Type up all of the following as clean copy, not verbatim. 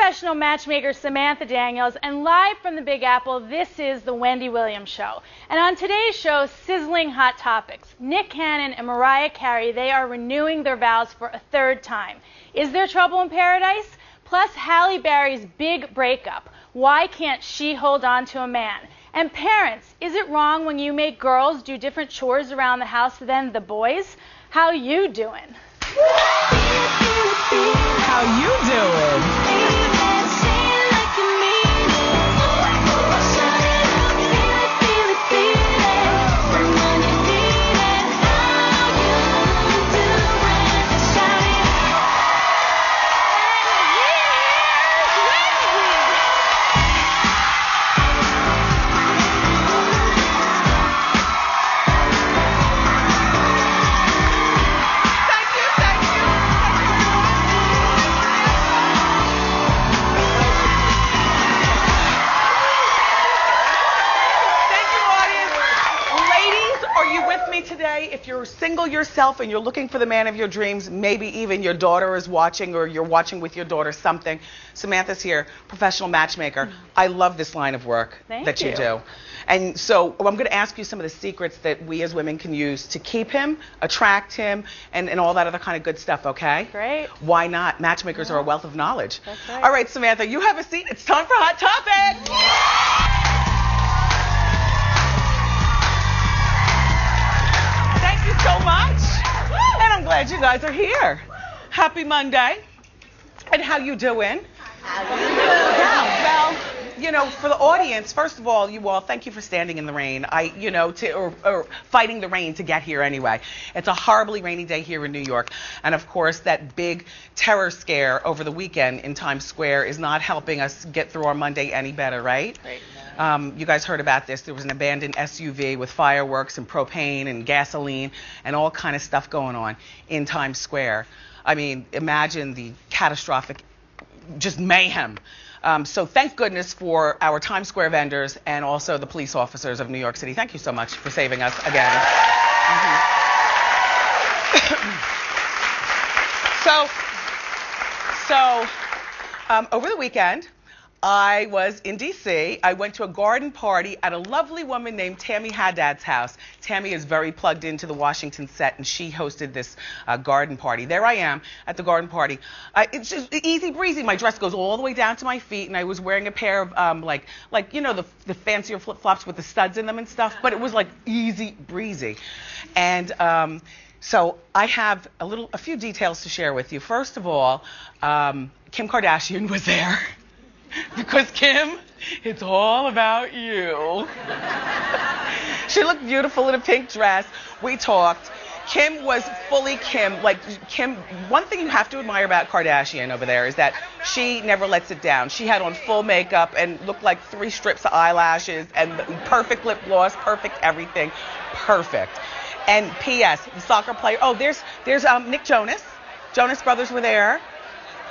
professional matchmaker Samantha Daniels, and live from the Big Apple, this is the Wendy Williams Show. And on today's show, sizzling hot topics. Nick Cannon and Mariah Carey, they are renewing their vows for a third time. Is there trouble in paradise? Plus, Halle Berry's big breakup. Why can't she hold on to a man? And parents, is it wrong when you make girls do different chores around the house than the boys? How you doing? How you doing? If you're single yourself and you're looking for the man of your dreams, maybe even your daughter is watching or you're watching with your daughter something, Samantha's here, professional matchmaker. I love this line of work that you do. And so I'm going to ask you some of the secrets that we as women can use to keep him, attract him, and all that other kind of good stuff, okay? Great. Why not? Matchmakers are a wealth of knowledge. That's right. All right, Samantha, you have a seat. It's time for Hot Topic. So much, and I'm glad you guys are here. Happy Monday, and how you doing? Well, you know, for the audience, first of all, you all, thank you for standing in the rain. Or fighting the rain to get here anyway. It's a horribly rainy day here in New York, and of course, that big terror scare over the weekend in Times Square is not helping us get through our Monday any better, right? Right. You guys heard about this. There was an abandoned SUV with fireworks and propane and gasoline and all kind of stuff going on in Times Square. I mean, imagine the catastrophic, just mayhem. So thank goodness for our Times Square vendors and also the police officers of New York City. Thank you so much for saving us again. Over the weekend, I was in D.C. I went to a garden party at a lovely woman named Tammy Haddad's house. Tammy is very plugged into the Washington set, and she hosted this garden party. There I am at the garden party. It's just easy breezy. My dress goes all the way down to my feet, and I was wearing a pair of like you know, the fancier flip-flops with the studs in them and stuff, but it was like easy breezy. And so I have a few details to share with you. First of all, Kim Kardashian was there. Because Kim, it's all about you. She looked beautiful in a pink dress. We talked. Kim was fully Kim. Like Kim, one thing you have to admire about Kardashian over there is that she never lets it down. She had on full makeup and looked like 3 strips of eyelashes and perfect lip gloss, perfect everything, perfect. And P.S. the soccer player. Oh, there's Nick Jonas. Jonas Brothers were there.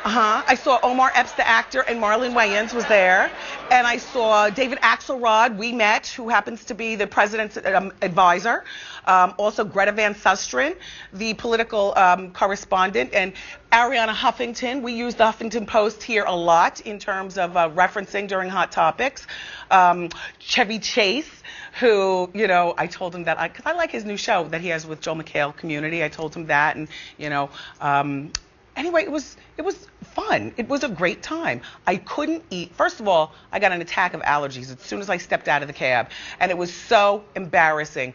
I saw Omar Epps, the actor, and Marlon Wayans was there. And I saw David Axelrod, we met, who happens to be the president's advisor. Also Greta Van Susteren, the political correspondent, and Ariana Huffington. We use the Huffington Post here a lot in terms of referencing during Hot Topics. Chevy Chase, who, you know, I told him that, because I like his new show that he has with Joel McHale, Community. I told him that, and, you know, anyway, it was fun. It was a great time. I couldn't eat. First of all, I got an attack of allergies as soon as I stepped out of the cab, and it was so embarrassing.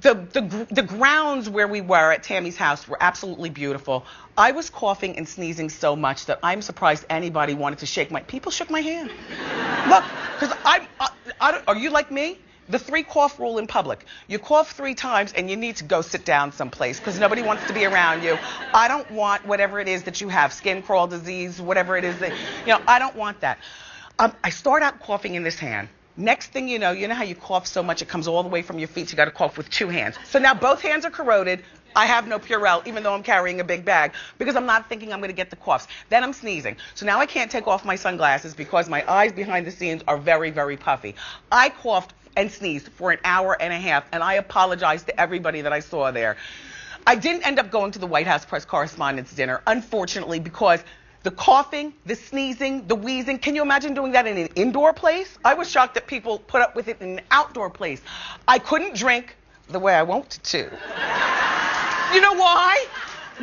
The grounds where we were at Tammy's house were absolutely beautiful. I was coughing and sneezing so much that I'm surprised anybody wanted to shake my. People shook my hand. Look, because are you like me? The 3 cough rule in public. You cough 3 times and you need to go sit down someplace because nobody wants to be around you. I don't want whatever it is that you have, skin crawl disease, whatever it is that, you know, I don't want that. I start out coughing in this hand. Next thing you know how you cough so much it comes all the way from your feet, so you got to cough with 2 hands. So now both hands are corroded. I have no Purell, even though I'm carrying a big bag, because I'm not thinking I'm going to get the coughs. Then I'm sneezing. So now I can't take off my sunglasses because my eyes behind the scenes are very, very puffy. I coughed and sneezed for an hour and a half, and I apologize to everybody that I saw there. I didn't end up going to the White House press correspondents' dinner, unfortunately, because The coughing, the sneezing, the wheezing. Can you imagine doing that in an indoor place? I was shocked that people put up with it in an outdoor place. I couldn't drink the way I wanted to. You know why?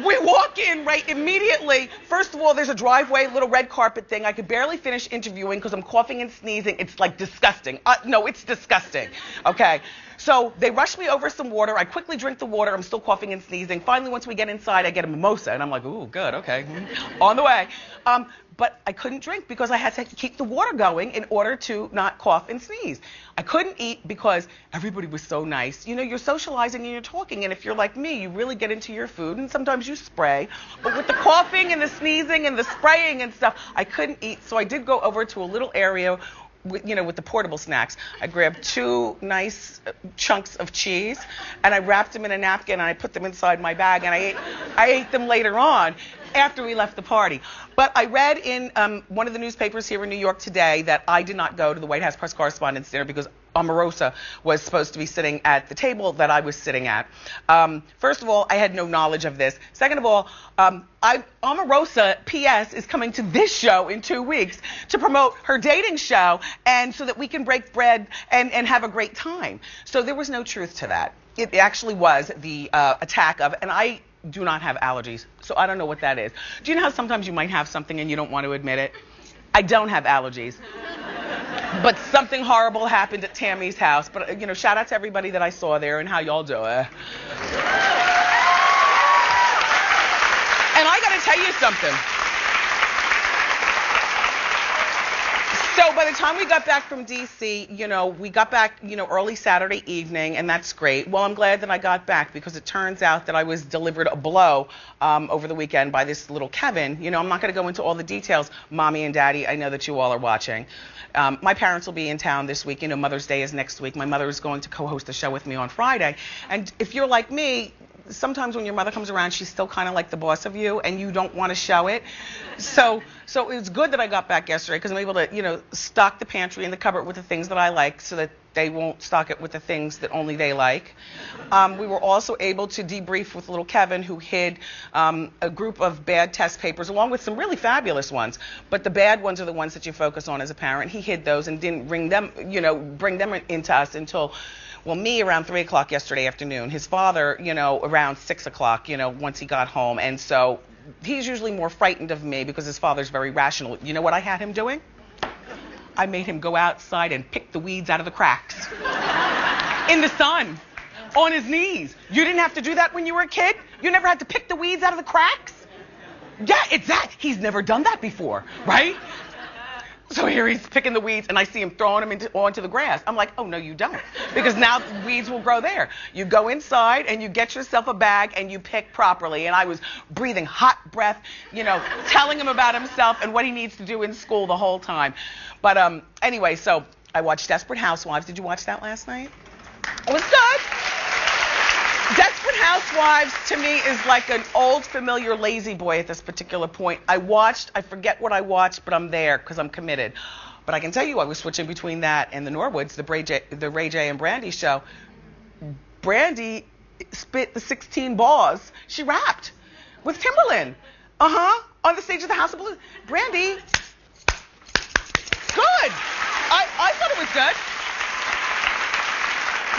We walk in right immediately. First of all, there's a driveway, little red carpet thing. I could barely finish interviewing because I'm coughing and sneezing. It's like disgusting. No, it's disgusting. Okay. So they rush me over some water. I quickly drink the water. I'm still coughing and sneezing. Finally, once we get inside, I get a mimosa. And I'm like, ooh, good. Okay. On the way. But I couldn't drink because I had to keep the water going in order to not cough and sneeze. I couldn't eat because everybody was so nice. You know, you're socializing and you're talking, and if you're like me, you really get into your food, and sometimes you spray. But with the coughing and the sneezing and the spraying and stuff, I couldn't eat. So I did go over to a little area with the portable snacks. I grabbed 2 nice chunks of cheese, and I wrapped them in a napkin, and I put them inside my bag, and I ate them later on after we left the party. But I read in one of the newspapers here in New York today that I did not go to the White House press correspondence dinner because Omarosa was supposed to be sitting at the table that I was sitting at. First of all, I had no knowledge of this. Second of all, Omarosa, P.S., is coming to this show in 2 weeks to promote her dating show, and so that we can break bread and have a great time. So there was no truth to that. It actually was the attack of, and I do not have allergies, so I don't know what that is. Do you know how sometimes you might have something and you don't want to admit it? I don't have allergies. But something horrible happened at Tammy's house. But, shout out to everybody that I saw there and how y'all doing. And I got to tell you something. So by the time we got back from D.C., we got back, early Saturday evening, and that's great. Well, I'm glad that I got back because it turns out that I was delivered a blow over the weekend by this little Kevin. I'm not going to go into all the details. Mommy and Daddy, I know that you all are watching. My parents will be in town this week. Mother's Day is next week. My mother is going to co-host the show with me on Friday. And if you're like me, sometimes when your mother comes around, she's still kind of like the boss of you, and you don't want to show it. So it's good that I got back yesterday because I'm able to, stock the pantry and the cupboard with the things that I like so that they won't stock it with the things that only they like. We were also able to debrief with little Kevin, who hid a group of bad test papers along with some really fabulous ones. But the bad ones are the ones that you focus on as a parent. He hid those and didn't bring them into us until, me around 3 o'clock yesterday afternoon. His father, around 6 o'clock, once he got home. And so he's usually more frightened of me because his father's very rational. You know what I had him doing? I made him go outside and pick the weeds out of the cracks. In the sun. On his knees. You didn't have to do that when you were a kid? You never had to pick the weeds out of the cracks? Yeah, it's that. He's never done that before, right? So here he's picking the weeds, and I see him throwing them onto the grass. I'm like, oh, no, you don't. Because now the weeds will grow there. You go inside, and you get yourself a bag, and you pick properly. And I was breathing hot breath, telling him about himself and what he needs to do in school the whole time. But anyway, so I watched Desperate Housewives. Did you watch that last night? It was good. Desperate Housewives, to me, is like an old, familiar lazy boy at this particular point. I forget what I watched, but I'm there because I'm committed. But I can tell you I was switching between that and the Norwoods, the Ray J and Brandy show. Brandy spit the 16 bars. She rapped with Timberland. On the stage of the House of Blues. Brandy, good. I thought it was good.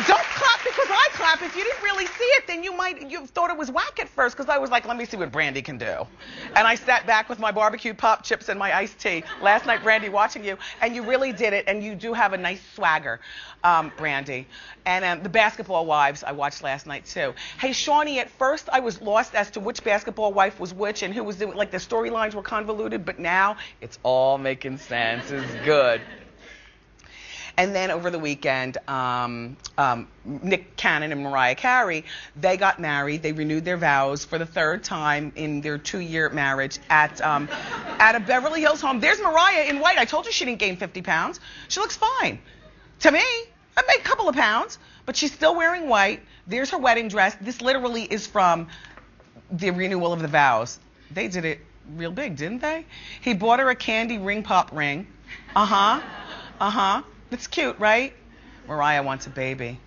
Don't clap because I clap. If you didn't really see it, then you thought it was whack at first, because I was like, let me see what Brandy can do. And I sat back with my barbecue pop chips and my iced tea. Last night, Brandy, watching you, and you really did it, and you do have a nice swagger, Brandy. And the Basketball Wives I watched last night, too. Hey, Shawnee, at first I was lost as to which basketball wife was which and who was doing, like the storylines were convoluted, but now it's all making sense. It's good. And then over the weekend, Nick Cannon and Mariah Carey, they got married. They renewed their vows for the 3rd time in their 2-year marriage at a Beverly Hills home. There's Mariah in white. I told you she didn't gain 50 pounds. She looks fine. To me, I made a couple of pounds, but she's still wearing white. There's her wedding dress. This literally is from the renewal of the vows. They did it real big, didn't they? He bought her a candy ring pop ring. It's cute, right? Mariah wants a baby.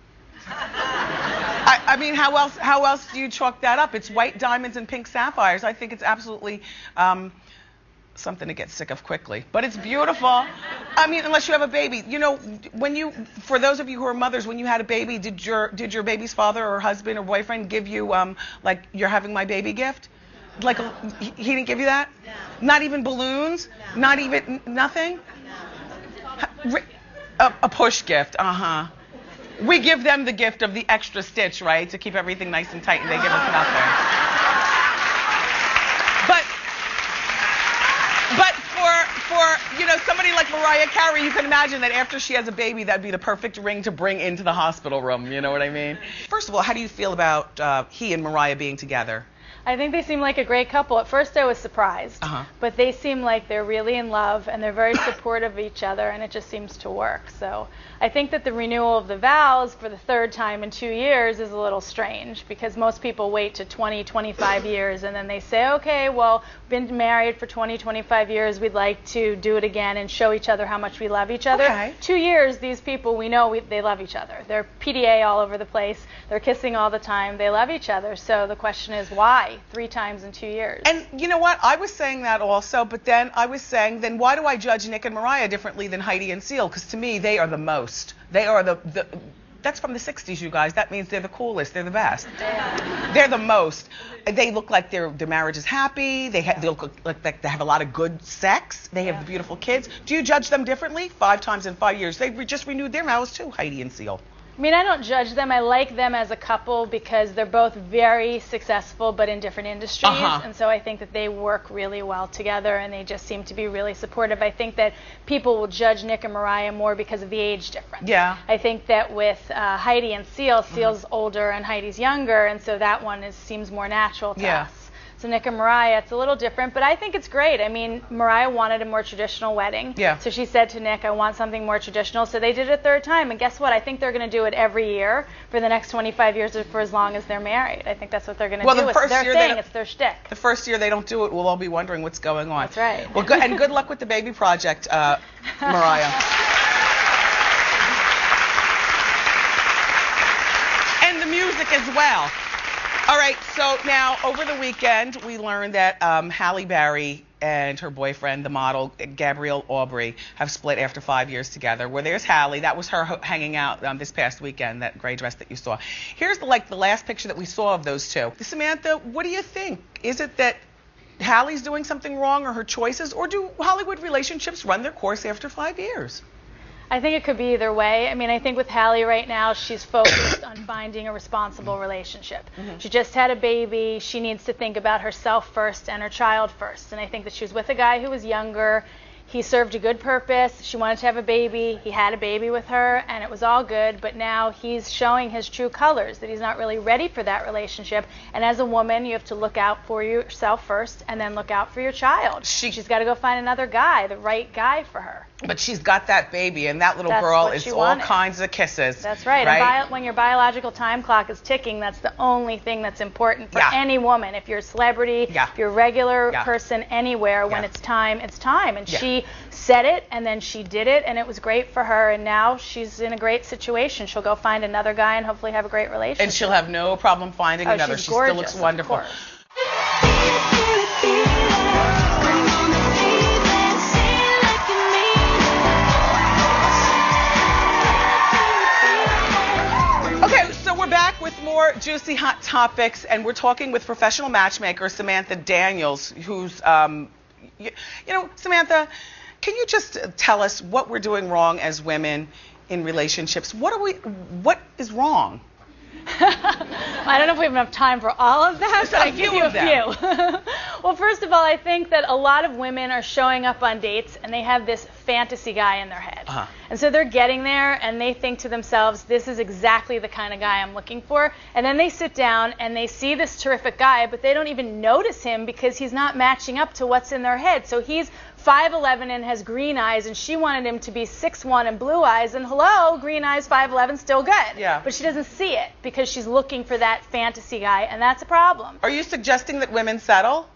I mean, how else do you chalk that up? It's white diamonds and pink sapphires. I think it's absolutely something to get sick of quickly, but it's beautiful. I mean, unless you have a baby. You know, for those of you who are mothers, when you had a baby, did your baby's father or husband or boyfriend give you like, you're having my baby gift? Like, he didn't give you that? No. Not even balloons? No. Not even nothing? No. A push gift. We give them the gift of the extra stitch, right, to keep everything nice and tight, and they give us nothing. But for somebody like Mariah Carey, you can imagine that after she has a baby, that'd be the perfect ring to bring into the hospital room. You know what I mean? First of all, how do you feel about he and Mariah being together? I think they seem like a great couple. At first I was surprised, but they seem like they're really in love and they're very supportive of each other, and it just seems to work. So I think that the renewal of the vows for the third time in 2 years is a little strange, because most people wait to 20, 25 years and then they say, okay, well, been married for 20, 25 years, we'd like to do it again and show each other how much we love each other. Okay. 2 years, these people, we know they love each other. They're PDA all over the place. They're kissing all the time. They love each other. So the question is, why 3 times in 2 years? And you know what? I was saying that also, but then I was saying, then why do I judge Nick and Mariah differently than Heidi and Seal? Because to me, they are the most. They are that's from the 60s, you guys. That means they're the coolest. They're the best. Yeah. They're the most. They look like their marriage is happy. They look like they have a lot of good sex. They have beautiful kids. Do you judge them differently? 5 times in 5 years. They just renewed their vows too, Heidi and Seal. I mean, I don't judge them. I like them as a couple because they're both very successful but in different industries. And so I think that they work really well together, and they just seem to be really supportive. I think that people will judge Nick and Mariah more because of the age difference. Yeah. I think that with Heidi and Seal's older and Heidi's younger, and so that one seems more natural to us. So Nick and Mariah, it's a little different, but I think it's great. I mean, Mariah wanted a more traditional wedding. Yeah. So she said to Nick, I want something more traditional. So they did it a third time. And guess what? I think they're going to do it every year for the next 25 years or for as long as they're married. I think that's what they're going to do. It's their shtick. The first year they don't do it, we'll all be wondering what's going on. That's right. Well, good luck with the baby project, Mariah. And the music as well. All right, so now over the weekend, we learned that Halle Berry and her boyfriend, the model Gabrielle Aubry, have split after 5 years together. Where there's Halle, that was her hanging out this past weekend, that gray dress that you saw. Here's the last picture that we saw of those two. Samantha, what do you think? Is it that Halle's doing something wrong, or her choices, or do Hollywood relationships run their course after 5 years? I think it could be either way. I mean, I think with Halle right now, she's focused on finding a responsible relationship. She just had a baby. She needs to think about herself first and her child first. And I think that she was with a guy who was younger. He served a good purpose. She wanted to have a baby. He had a baby with her, and it was all good. But now he's showing his true colors, that he's not really ready for that relationship. And as a woman, you have to look out for yourself first and then look out for your child. She's got to go find another guy, the right guy for her. But she's got that baby, and that little girl is all kinds of kisses. That's right. And when your biological time clock is ticking, that's the only thing that's important for any woman. If you're a celebrity, if you're a regular person anywhere, when it's time, it's time. And she said it, and then she did it, and it was great for her. And now she's in a great situation. She'll go find another guy and hopefully have a great relationship. And she'll have no problem finding another. She still looks wonderful. Back with more juicy hot topics, and we're talking with professional matchmaker Samantha Daniels, who's, Samantha, can you just tell us what we're doing wrong as women in relationships? What is wrong? I don't know if we have enough time for all of that, but I give you a few. Well, first of all, I think that a lot of women are showing up on dates and they have this fantasy guy in their head. And so they're getting there and they think to themselves, this is exactly the kind of guy I'm looking for. And then they sit down and they see this terrific guy, but they don't even notice him because he's not matching up to what's in their head. So he's 5'11" and has green eyes, and she wanted him to be 6'1" and blue eyes, and hello, green eyes, 5'11", still good. Yeah. But she doesn't see it because she's looking for that fantasy guy, and that's a problem. Are you suggesting that women settle?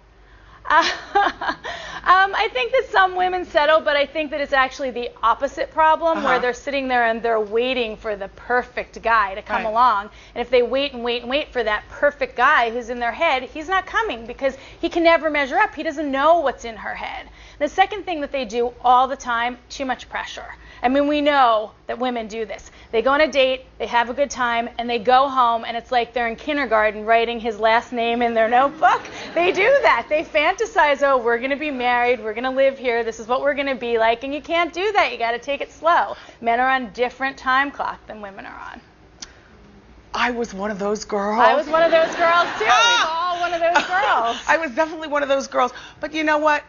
I think that some women settle, but I think that it's actually the opposite problem, where they're sitting there and they're waiting for the perfect guy to come along. And if they wait and wait and wait for that perfect guy who's in their head, he's not coming because he can never measure up. He doesn't know what's in her head. The second thing that they do all the time, too much pressure. I mean, we know that women do this. They go on a date, they have a good time, and they go home, and it's like they're in kindergarten writing his last name in their notebook. They do that. They fantasize, oh, we're going to be married, we're going to live here, this is what we're going to be like, and you can't do that. You got to take it slow. Men are on different time clock than women are on. I was one of those girls. I was one of those girls, too. We're all one of those girls. I was definitely one of those girls. But you know what?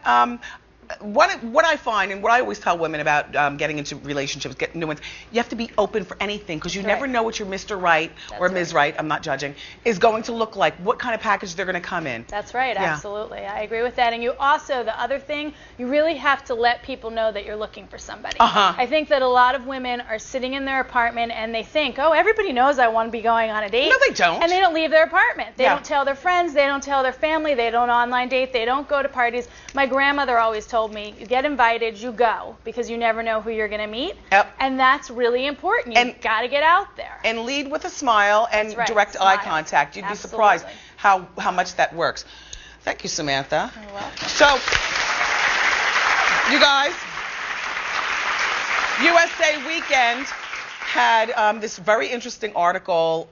What I find, and what I always tell women about getting into relationships, getting new ones, you have to be open for anything, because you never know what your Mr. Right or Ms. Right, I'm not judging, is going to look like, what kind of package they're going to come in. That's right, absolutely. I agree with that. And you also, the other thing, you really have to let people know that you're looking for somebody. I think that a lot of women are sitting in their apartment and they think, oh, everybody knows I want to be going on a date. No, they don't. And they don't leave their apartment. They don't tell their friends, they don't tell their family, they don't online date, they don't go to parties. My grandmother always told me, you get invited, you go, because you never know who you're going to meet. And that's really important. You've got to get out there. And lead with a smile and direct eye contact. You'd be surprised how much that works. Thank you, Samantha. You're welcome. So, you guys, USA Weekend had this very interesting article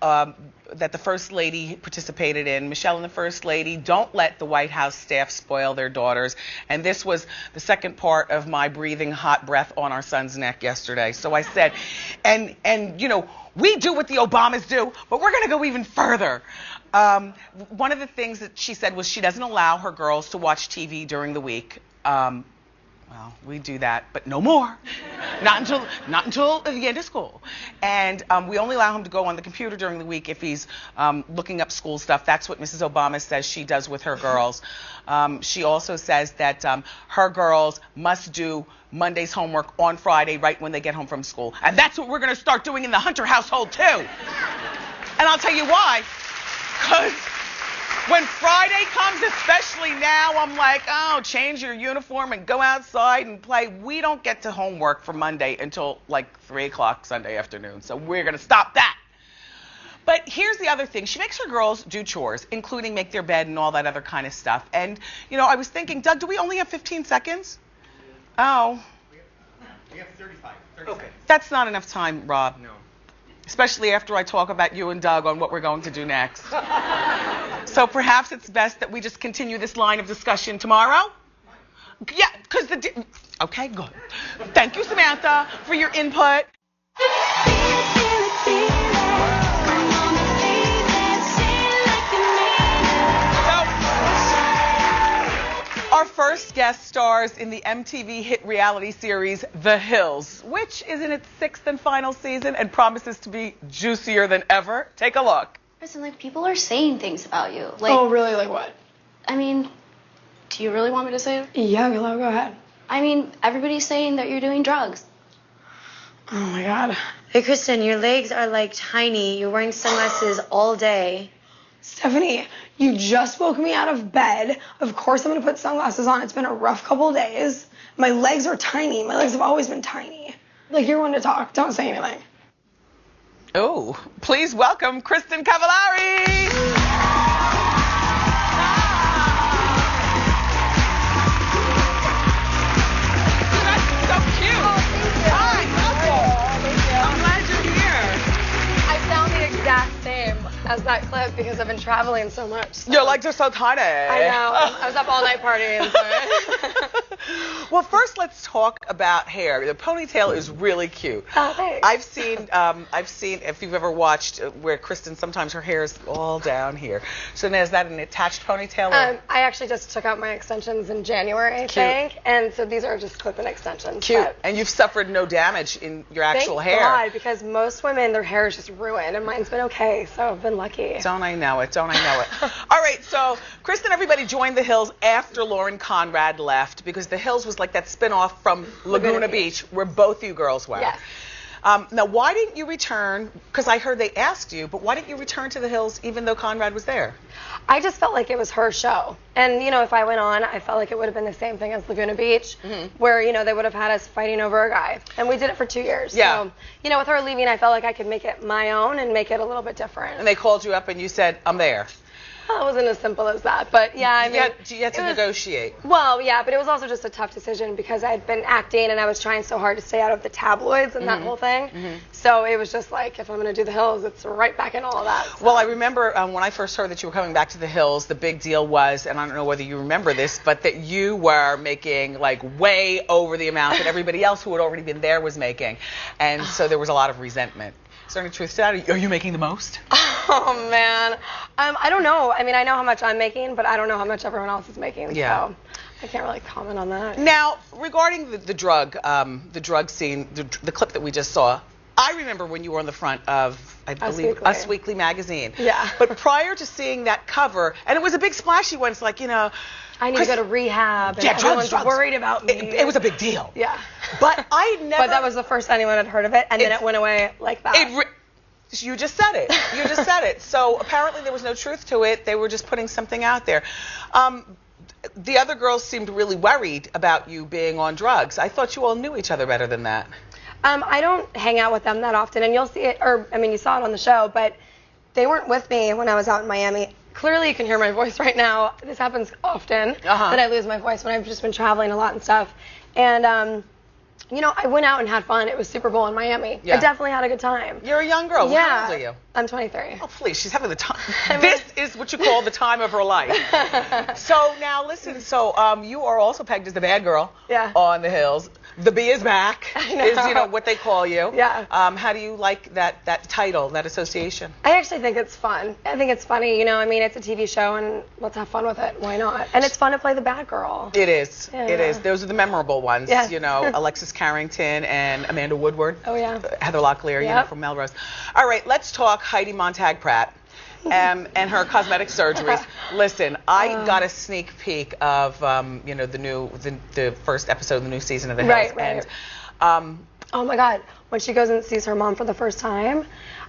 that the First Lady participated in. Michelle and the First Lady don't let the White House staff spoil their daughters. And this was the second part of my breathing hot breath on our son's neck yesterday. So I said, and you know, we do what the Obamas do, but we're going to go even further. One of the things that she said was she doesn't allow her girls to watch TV during the week. Well, we do that, but no more. Not until the end of school. And we only allow him to go on the computer during the week if he's looking up school stuff. That's what Mrs. Obama says she does with her girls. She also says that her girls must do Monday's homework on Friday right when they get home from school. And that's what we're going to start doing in the Hunter household, too. And I'll tell you why. Because when Friday comes, especially now, I'm like, oh, change your uniform and go outside and play. We don't get to homework for Monday until like 3 o'clock Sunday afternoon. So we're going to stop that. But here's the other thing. She makes her girls do chores, including make their bed and all that other kind of stuff. And, you know, I was thinking, Doug, do we only have 15 seconds? Oh. We have 35. Okay. That's not enough time, Rob. No. Especially after I talk about you and Doug on what we're going to do next. So perhaps it's best that we just continue this line of discussion tomorrow? Yeah, because okay, good. Thank you, Samantha, for your input. Our first guest stars in the MTV hit reality series, The Hills, which is in its 6th and final season and promises to be juicier than ever. Take a look. Listen, like, people are saying things about you. Like, oh, really? Like what? I mean, do you really want me to say it? Yeah, go ahead. I mean, everybody's saying that you're doing drugs. Oh, my God. Hey, Kristin, your legs are, like, tiny. You're wearing sunglasses all day. Stephanie, you just woke me out of bed. Of course I'm going to put sunglasses on. It's been a rough couple of days. My legs are tiny. My legs have always been tiny. Like, you're one to talk. Don't say anything. Oh, please welcome Kristin Cavallari. As that clip because I've been traveling so much. So. Your legs are so tiny. I know. I was up all night partying. So. Well, first let's talk about hair. The ponytail is really cute. Oh, thanks. I've seen if you've ever watched where Kristin sometimes her hair is all down here. So now is that an attached ponytail? I actually just took out my extensions in January, I think, and so these are just clip-in extensions. Cute. And you've suffered no damage in your actual hair. Thank God, because most women, their hair is just ruined, and mine's been okay, so I've been lucky. Don't I know it? All right, so Kristin, everybody joined The Hills after Lauren Conrad left because The Hills was like that spin-off from Laguna Beach where both you girls were. Yes. Now, why didn't you return? Because I heard they asked you, but why didn't you return to the Hills even though Conrad was there? I just felt like it was her show. And, if I went on, I felt like it would have been the same thing as Laguna Beach, where, they would have had us fighting over a guy. And we did it for 2 years. Yeah. So, with her leaving, I felt like I could make it my own and make it a little bit different. And they called you up and you said, I'm there. Well, it wasn't as simple as that. But, yeah, I mean. You had to negotiate. Well, yeah, but it was also just a tough decision because I had been acting and I was trying so hard to stay out of the tabloids and that whole thing. So it was just like, if I'm going to do the Hills, it's right back in all of that. So. Well, I remember when I first heard that you were coming back to the Hills, the big deal was, and I don't know whether you remember this, but that you were making like way over the amount that everybody else who had already been there was making. And so there was a lot of resentment. Is there any truth to that? Are you making the most? Oh, man. I don't know. I mean, I know how much I'm making, but I don't know how much everyone else is making. Yeah. So I can't really comment on that. Now, regarding the drug scene, the clip that we just saw, I remember when you were on the front of, I believe, Us Weekly magazine. Yeah. But prior to seeing that cover, and it was a big splashy one, it's like, I need to go to rehab, and everyone's worried about me. It was a big deal. Yeah. But I never... But that was the first anyone had heard of it, and then it went away like that. You just said it. You just said it. So apparently there was no truth to it. They were just putting something out there. The other girls seemed really worried about you being on drugs. I thought you all knew each other better than that. I don't hang out with them that often, and you'll see it, you saw it on the show, but they weren't with me when I was out in Miami. Clearly you can hear my voice right now. This happens often, that I lose my voice when I've just been traveling a lot and stuff. And, I went out and had fun. It was Super Bowl in Miami. Yeah. I definitely had a good time. You're a young girl. Yeah. How old are you? I'm 23. Oh, please. She's having the time. This is what you call the time of her life. So now listen. So you are also pegged as the bad girl on the Hills. The B is back is, what they call you. Yeah. How do you like that title, that association? I actually think it's fun. I think it's funny. It's a TV show, and let's have fun with it. Why not? And it's fun to play the bad girl. It is. Yeah. It is. Those are the memorable ones. Yes. Alexis Carrington and Amanda Woodward. Oh, yeah. Heather Locklear, from Melrose. All right, let's talk Heidi Montag-Pratt. And her cosmetic surgeries. Listen, I got a sneak peek of the first episode of the new season of The Hills. Right. And oh my God, when she goes and sees her mom for the first time,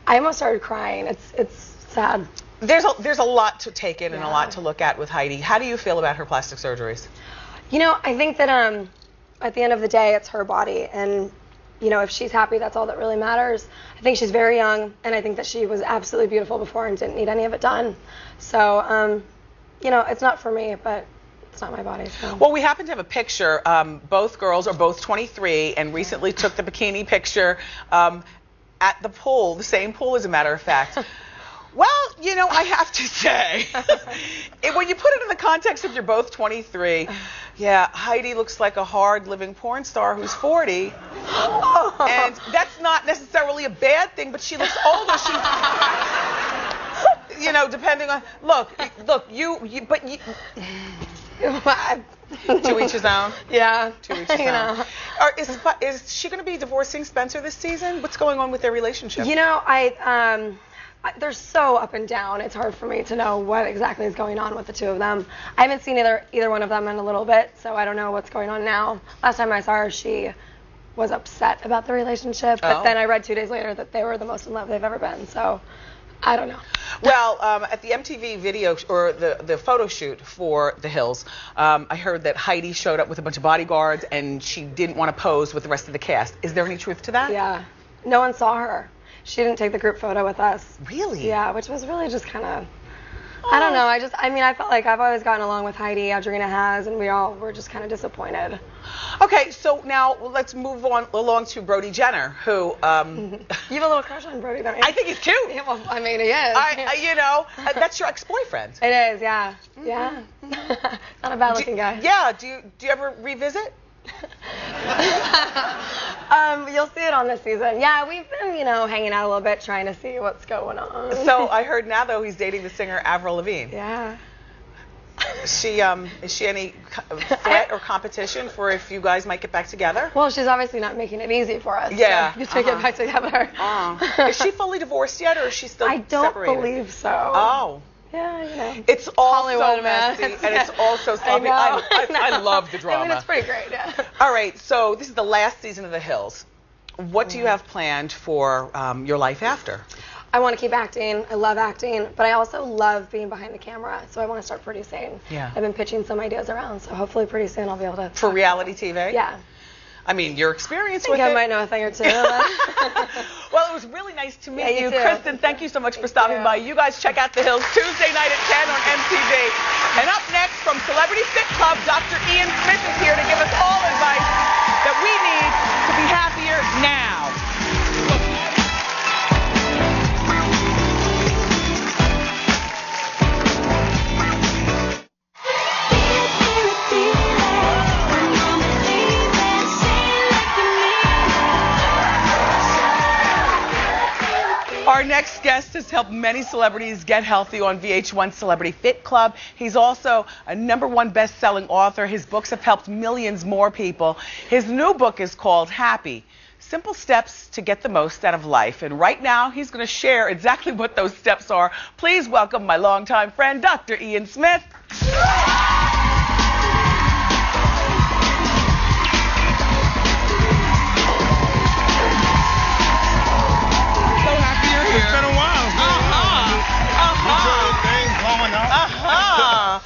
I almost started crying. It's sad. There's a lot to take in and a lot to look at with Heidi. How do you feel about her plastic surgeries? I think that at the end of the day, it's her body, and if she's happy, that's all that really matters. I think she's very young, and I think that she was absolutely beautiful before and didn't need any of it done. So, it's not for me, but it's not my body. So. Well, we happen to have a picture. Both girls are both 23 and recently took the bikini picture at the pool, the same pool, as a matter of fact. Well, I have to say, when you put it in the context of you're both 23, Heidi looks like a hard-living porn star who's 40, and that's not necessarily a bad thing, but she looks older. Depending on, look, but you. To each his own? Yeah. To each his own. Is she going to be divorcing Spencer this season? What's going on with their relationship? They're so up and down. It's hard for me to know what exactly is going on with the two of them. I haven't seen either one of them in a little bit, so I don't know what's going on now. Last time I saw her, she was upset about the relationship, but then I read 2 days later that they were the most in love they've ever been, so I don't know. Well, at the MTV video, or the photo shoot for The Hills, I heard that Heidi showed up with a bunch of bodyguards and she didn't want to pose with the rest of the cast. Is there any truth to that? Yeah. No one saw her. She didn't take the group photo with us. Really? Yeah, which was really just kind of, I don't know. I felt like I've always gotten along with Heidi, Audrina has, and we all were just kind of disappointed. Okay, so now let's move on along to Brody Jenner, who... You have a little crush on Brody, don't you? I think he's cute. Yeah, well, I mean, he is. That's your ex-boyfriend. It is, yeah. Mm-hmm. Yeah. Not a bad-looking guy. Yeah, do you ever revisit? You'll see it on this season. Yeah, we've been, hanging out a little bit, trying to see what's going on. So I heard now, though, he's dating the singer Avril Lavigne. Yeah. Is she any threat or competition for if you guys might get back together? Well, she's obviously not making it easy for us. Yeah. So you to get back together. Is she fully divorced yet, or is she still separated? I don't believe so. Oh. Yeah, It's all Hollywood, so messy, and it's all so sloppy. I love the drama. I mean, it's pretty great, yeah. All right, so this is the last season of The Hills. What do you have planned for your life after? I want to keep acting. I love acting, but I also love being behind the camera. So I want to start producing. Yeah. I've been pitching some ideas around, so hopefully pretty soon I'll be able to. For reality TV? Yeah. I mean, your experience I with think I it. might know a thing or two. Well, it was really nice to meet Yeah, you you. too. Kristin, thank you so much for stopping you. by. You guys check out The Hills Tuesday night at 10 on MTV. And up next from Celebrity Fit Club, Dr. Ian Smith is here to give us all advice that we need to be happier now. Our next guest has helped many celebrities get healthy on VH1 Celebrity Fit Club. He's also a #1 best-selling author. His books have helped millions more people. His new book is called Happy: Simple Steps to Get the Most Out of Life. And right now, he's going to share exactly what those steps are. Please welcome my longtime friend, Dr. Ian Smith. It's been a while. Things blowing up.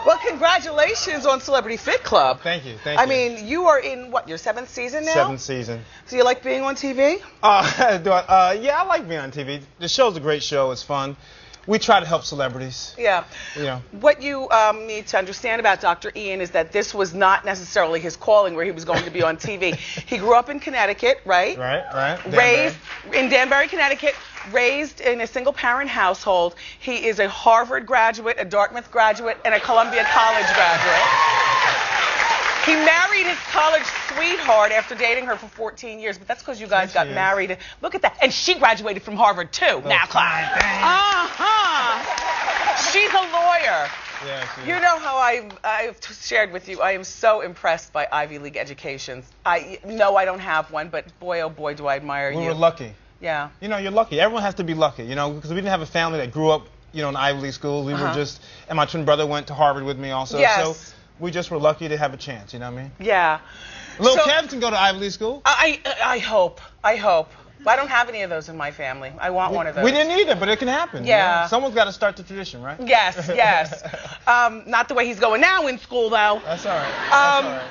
Well, congratulations on Celebrity Fit Club. Thank you. Thank you. I mean, you are in, what, your 7th season now? 7th season. So you like being on TV? Yeah, I like being on TV. The show's a great show. It's fun. We try to help celebrities. Yeah. You know. What you need to understand about Dr. Ian is that this was not necessarily his calling where he was going to be on TV. He grew up in Connecticut, right? Right. Raised in Danbury, Connecticut, raised in a single-parent household. He is a Harvard graduate, a Dartmouth graduate, and a Columbia College graduate. He married his college sweetheart after dating her for 14 years, but that's because you guys got married. Look at that. And she graduated from Harvard, too. Now, Clyde. She's a lawyer. Yeah, she You know how I've shared with you, I am so impressed by Ivy League educations. I don't have one, but boy, oh boy, do I admire you. We were lucky. Yeah. You know, you're lucky. Everyone has to be lucky, you know, because we didn't have a family that grew up, you know, in Ivy League schools. We were just, and my twin brother went to Harvard with me also. Yes. So we just were lucky to have a chance, you know what I mean? Yeah. Little So- Kev can go to Ivy League school. I hope. I don't have any of those in my family. I want one of those. We didn't either, but it can happen. Yeah. You know? Someone's got to start the tradition, right? Yes. Not the way he's going now in school, though. That's all right.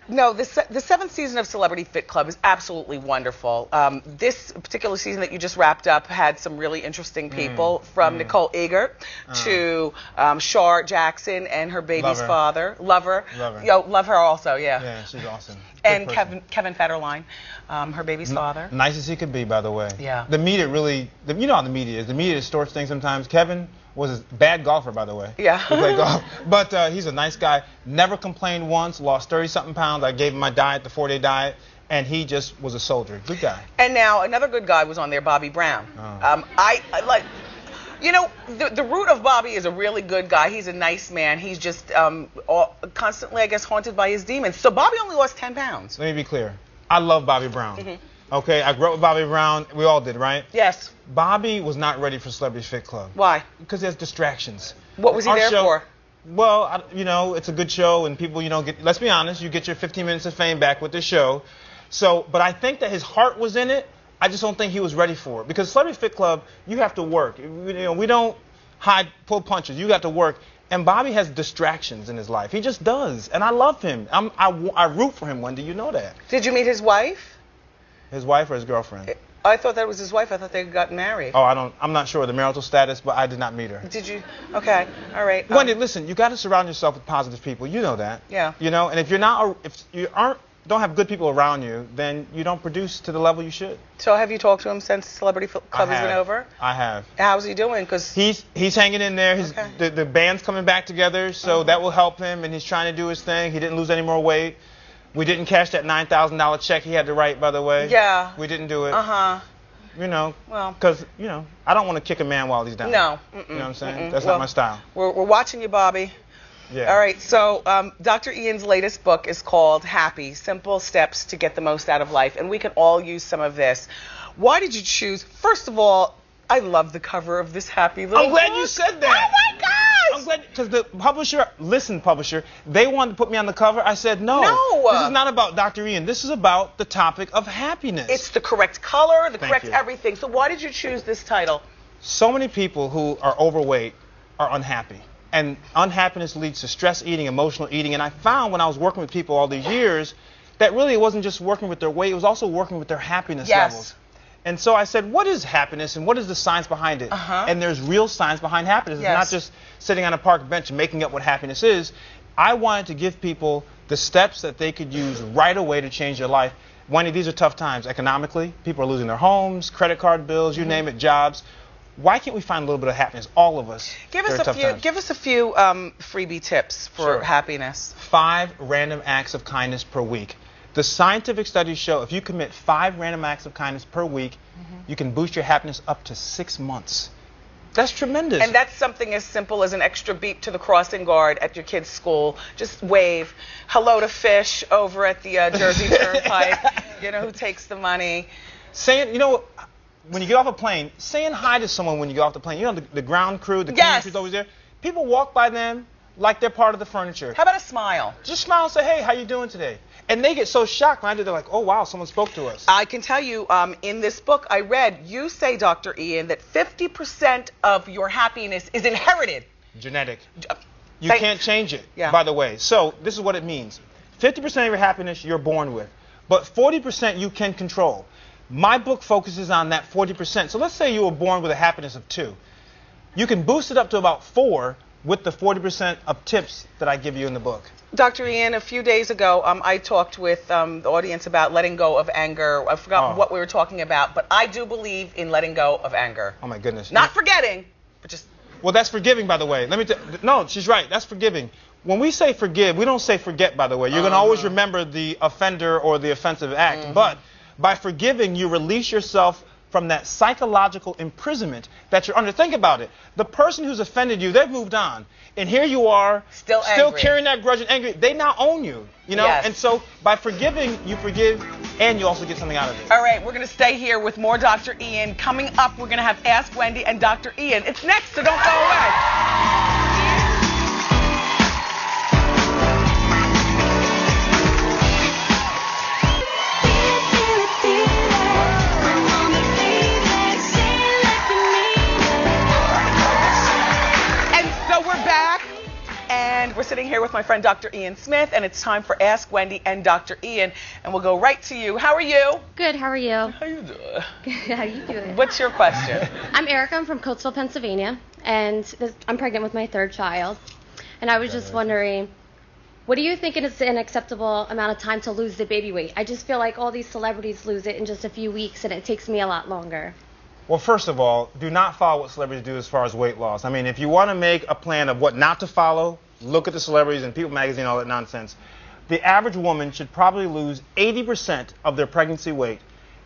No, the 7th season of Celebrity Fit Club is absolutely wonderful. This particular season that you just wrapped up had some really interesting people, from Nicole Eggert to Shar Jackson and her baby's father. Love her. Love her also, yeah. Yeah, she's awesome. And Kevin Federline, her baby's father. Nice as he could be, by the way. Yeah. The media really, you know how the media is. The media distorts things sometimes. Kevin was a bad golfer, by the way. Yeah. He played golf. But he's a nice guy. Never complained once. Lost 30-something pounds. I gave him my diet, the 4-day diet. And he just was a soldier. Good guy. And now another good guy was on there, Bobby Brown. I like, you know, the root of Bobby is a really good guy. He's a nice man. He's just constantly, I guess, haunted by his demons. So Bobby only lost 10 pounds. Let me be clear. I love Bobby Brown. Okay, I grew up with Bobby Brown. We all did, right? Yes. Bobby was not ready for Celebrity Fit Club. Why? Because there's distractions. What was he there for? Well, you know, it's a good show, and people, you know, let's be honest, you get your 15 minutes of fame back with this show. So, but I think that his heart was in it. I just don't think he was ready for it. Because Celebrity Fit Club, you have to work. You know, we don't pull punches. You got to work. And Bobby has distractions in his life. He just does. And I love him. I root for him, Wendy. You know that. Did you meet his wife? His wife or his girlfriend? I thought that was his wife. I thought they got married. Oh, I'm not sure of the marital status, but I did not meet her. Did you? Okay. All right. Wendy, listen, you got to surround yourself with positive people. You know that. Yeah. You know, and if you don't have good people around you, then you don't produce to the level you should. So have you talked to him since Celebrity Club has been over? I have. How's he doing? Because he's hanging in there. The band's coming back together, so that will help him, and he's trying to do his thing. He didn't lose any more weight. We didn't cash that $9,000 check he had to write, by the way. Yeah. We didn't do it. You know, well, because, you know, I don't want to kick a man while he's down. No. You know what I'm saying? That's not my style. We're watching you, Bobby. Yeah. All right, so Dr. Ian's latest book is called Happy: Simple Steps to Get the Most Out of Life, and we can all use some of this. Why did you choose? First of all, I love the cover of this happy little I'm glad book. you said that. Oh, my gosh! I'm I'm glad, because the publisher, they wanted to put me on the cover. I said, no. This is not about Dr. Ian. This is about the topic of happiness. It's the correct color, the correct everything. So why did you choose this title? So many people who are overweight are unhappy. And unhappiness leads to stress eating, emotional eating. And I found when I was working with people all these years that really it wasn't just working with their weight, it was also working with their happiness levels. And so I said, what is happiness and what is the science behind it? And there's real science behind happiness. It's not just sitting on a park bench and making up what happiness is. I wanted to give people the steps that they could use right away to change their life. Wendy, these are tough times economically. People are losing their homes, credit card bills, you name it, jobs. Why can't we find a little bit of happiness, all of us? Give us a few freebie tips for happiness. 5 random acts of kindness per week. The scientific studies show if you commit 5 random acts of kindness per week, you can boost your happiness up to 6 months. That's tremendous. And that's something as simple as an extra beep to the crossing guard at your kid's school. Just wave hello to Fish over at the Jersey Turnpike, who takes the money. Saying, when you get off a plane, saying hi to someone when you get off the plane. The ground crew, the cleaning crew's always there. People walk by them like they're part of the furniture. How about a smile? Just smile and say, hey, how you doing today? And they get so shocked when I do. They're like, oh, wow, someone spoke to us. I can tell you, in this book I read, you say, Dr. Ian, that 50% of your happiness is inherited. Genetic. You can't change it, by the way. So this is what it means. 50% of your happiness you're born with, but 40% you can control. My book focuses on that 40%. So let's say you were born with a happiness of 2. You can boost it up to about 4 with the 40% of tips that I give you in the book. Dr. Ian, a few days ago, I talked with the audience about letting go of anger. I forgot what we were talking about, but I do believe in letting go of anger. Oh, my goodness. Not forgetting, but just... Well, that's forgiving, by the way. No, she's right. That's forgiving. When we say forgive, we don't say forget, by the way. You're going to always remember the offender or the offensive act, but by forgiving, you release yourself from that psychological imprisonment that you're under. Think about it. The person who's offended you, they've moved on. And here you are, still carrying that grudge and angry. They now own you, Yes. And so by forgiving, you forgive, and you also get something out of it. All right, we're going to stay here with more Dr. Ian. Coming up, we're going to have Ask Wendy and Dr. Ian. It's next, so don't go away. And we're sitting here with my friend Dr. Ian Smith, and it's time for Ask Wendy and Dr. Ian. And we'll go right to you. How are you? Good, how are you? How you doing? Good, how you doing? What's your question? I'm Erica, I'm from Coatesville, Pennsylvania, and I'm pregnant with my 3rd child. And I was just wondering, what do you think is an acceptable amount of time to lose the baby weight? I just feel like all these celebrities lose it in just a few weeks, and it takes me a lot longer. Well, first of all, do not follow what celebrities do as far as weight loss. I mean, if you want to make a plan of what not to follow, look at the celebrities and People Magazine, all that nonsense. The average woman should probably lose 80% of their pregnancy weight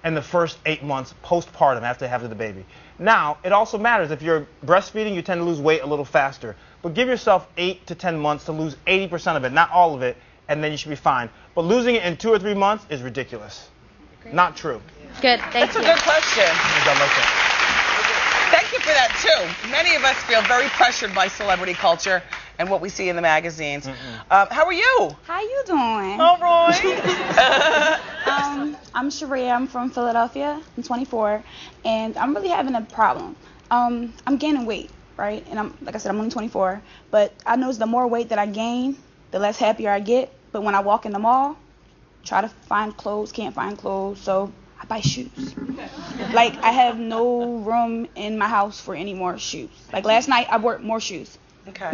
in the first 8 months postpartum after they have the baby. Now, it also matters. If you're breastfeeding, you tend to lose weight a little faster. But give yourself 8 to 10 months to lose 80% of it, not all of it, and then you should be fine. But losing it in 2 or 3 months is ridiculous. Great. Not true. Good, thank you. That's a good question. Thank you for that, too. Many of us feel very pressured by celebrity culture and what we see in the magazines. How are you? How you doing? All right. I'm Sharia. I'm from Philadelphia. I'm 24, and I'm really having a problem. I'm gaining weight, right? And like I said, I'm only 24, but I notice the more weight that I gain, the less happier I get. But when I walk in the mall, try to find clothes, can't find clothes, so I buy shoes. Like, I have no room in my house for any more shoes. Like, last night, I bought more shoes. Okay.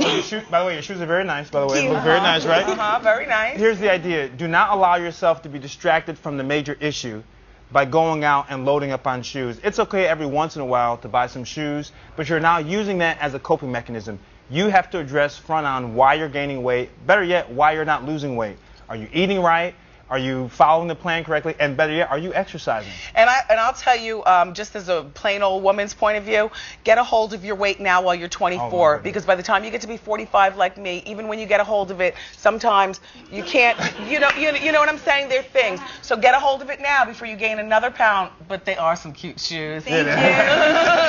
By the way, your shoes are very nice, by the way. They look very nice, right? Very nice. Here's the idea. Do not allow yourself to be distracted from the major issue by going out and loading up on shoes. It's okay every once in a while to buy some shoes, but you're now using that as a coping mechanism. You have to address front on why you're gaining weight. Better yet, why you're not losing weight. Are you eating right? Are you following the plan correctly? And better yet, are you exercising? And I'll tell you, just as a plain old woman's point of view, get a hold of your weight now while you're 24, because by the time you get to be 45 like me, even when you get a hold of it, sometimes you can't, you know what I'm saying? There are things. So get a hold of it now before you gain another pound. But they are some cute shoes. Thank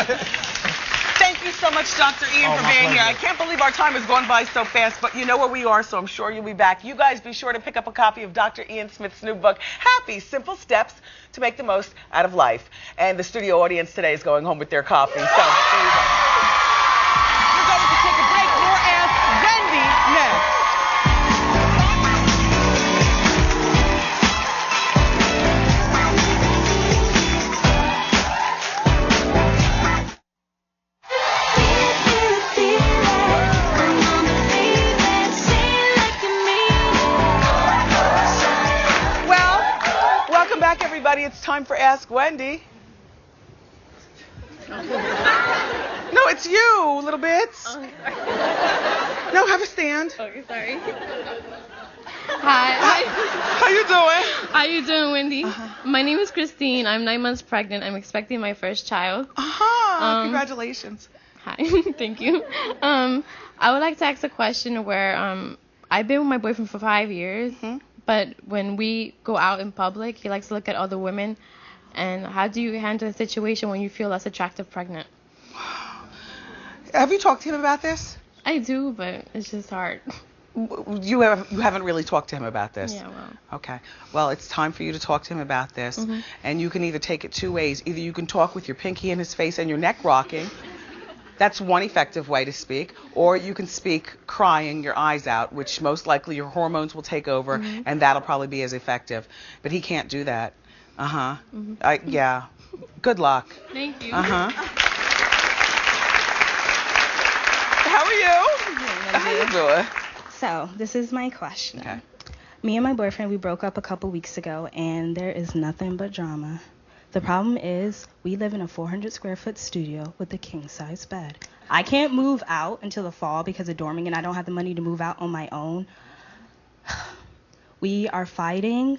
you. Thank you so much, Dr. Ian, for being here. I can't believe our time has gone by so fast, but you know where we are, so I'm sure you'll be back. You guys be sure to pick up a copy of Dr. Ian Smith's new book, Happy Simple Steps to Make the Most Out of Life. And the studio audience today is going home with their copy. So there you go. We're going to take a break. More Ask Wendy next. Everybody, it's time for Ask Wendy. No, it's you, little bits. Oh, no, have a stand. Okay, sorry. Hi. How you doing? How you doing, Wendy? My name is Kristin. I'm 9 months pregnant. I'm expecting my first child. Congratulations. Hi. Thank you. I would like to ask a question where I've been with my boyfriend for 5 years. But when we go out in public, he likes to look at other women. And how do you handle a situation when you feel less attractive pregnant? Have you talked to him about this? I do, but it's just hard. You haven't really talked to him about this? Yeah, well. Okay. Well, it's time for you to talk to him about this. And you can either take it two ways. Either you can talk with your pinky in his face and your neck rocking. That's one effective way to speak. Or you can speak crying your eyes out, which most likely your hormones will take over, and that'll probably be as effective. But he can't do that. Yeah. Good luck. Thank you. How are you? How you doing? So, this is my question. Okay. Me and my boyfriend, we broke up a couple weeks ago, and there is nothing but drama. The problem is, we live in a 400 square foot studio with a king size bed. I can't move out until the fall because of dorming, and I don't have the money to move out on my own. We are fighting,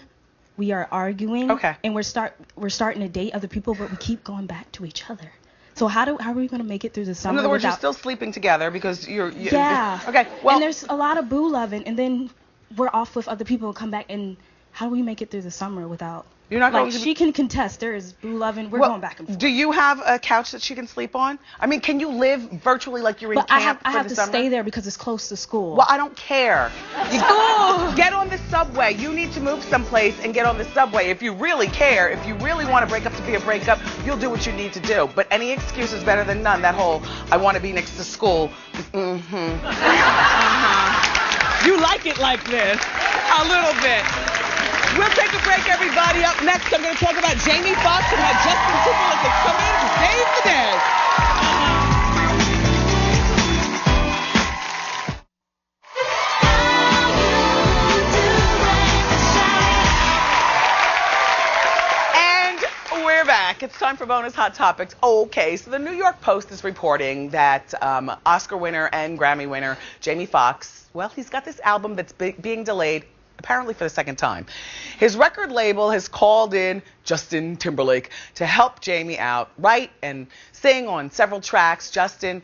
we are arguing, and we're starting to date other people, but we keep going back to each other. So how are we going to make it through the summer? In other words, you're still sleeping together because you're yeah. Okay. Well, and there's a lot of boo loving, and then we're off with other people and come back, and how do we make it through the summer without? You're not going to she can contest. There is boo loving. We're going back and forth. Do you have a couch that she can sleep on? I mean, can you live virtually like you're in camp I have the to summer? stay there because it's close to school. Well, I don't care. Get on the subway. You need to move someplace and get on the subway. If you really care, if you really want to break up to be a breakup, you'll do what you need to do. But any excuse is better than none. That whole, I want to be next to school. You like it like this. A little bit. We'll take a break, everybody. Up next, I'm going to talk about Jamie Foxx and how Justin Timberlake is coming in to save the day. And we're back. It's time for bonus hot topics. Okay, so the New York Post is reporting that Oscar winner and Grammy winner Jamie Foxx, well, he's got this album that's being delayed apparently for the second time. His record label has called in Justin Timberlake to help Jamie out, write and sing on several tracks. Justin,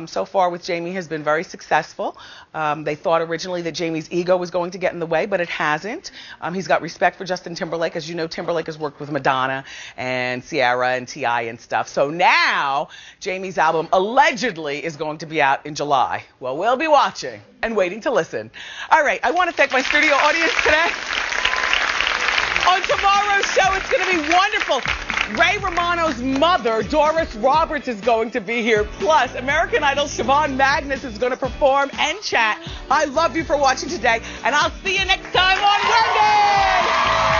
so far with Jamie, has been very successful. They thought originally that Jamie's ego was going to get in the way, but it hasn't. He's got respect for Justin Timberlake. As you know, Timberlake has worked with Madonna and Ciara and T.I. and stuff. So now Jamie's album allegedly is going to be out in July. Well, we'll be watching and waiting to listen. All right, I want to thank my studio audience today. On tomorrow's show, it's going to be wonderful. Ray Romano's mother, Doris Roberts, is going to be here. Plus, American Idol Siobhan Magnus is going to perform and chat. I love you for watching today, and I'll see you next time on Wendy!